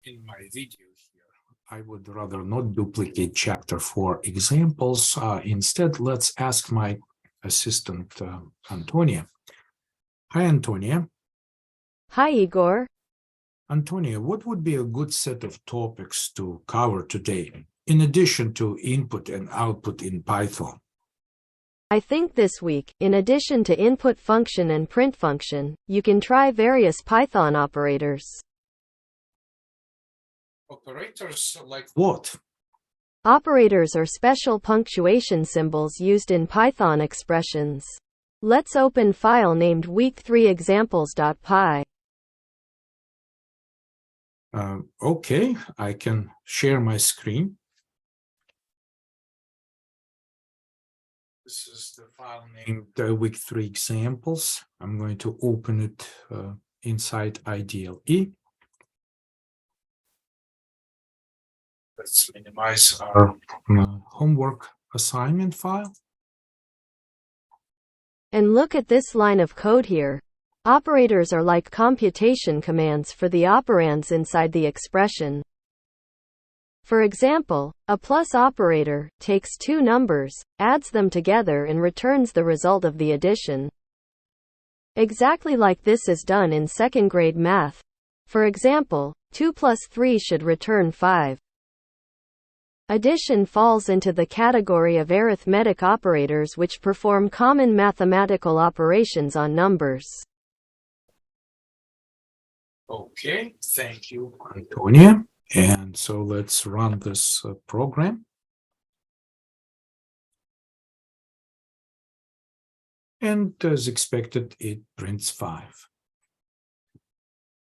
In my video here, I would rather not duplicate chapter 4 examples. Instead, let's ask my assistant, Antonia. Hi, Antonia. Hi, Igor. Antonia, what would be a good set of topics to cover today, in addition to input and output in Python? I think this week, in addition to input function and print function, you can try various Python operators. Operators like what? Operators are special punctuation symbols used in Python expressions. Let's open file named week3examples.py. Okay, I can share my screen. This is the file named week3examples. I'm going to open it inside IDLE. Let's minimize our homework assignment file. And look at this line of code here. Operators are like computation commands for the operands inside the expression. For example, a plus operator takes two numbers, adds them together and returns the result of the addition. Exactly like this is done in second grade math. For example, 2 plus 3 should return 5. Addition falls into the category of arithmetic operators which perform common mathematical operations on numbers. Okay, thank you, Antonia. And so let's run this program. And as expected, it prints 5.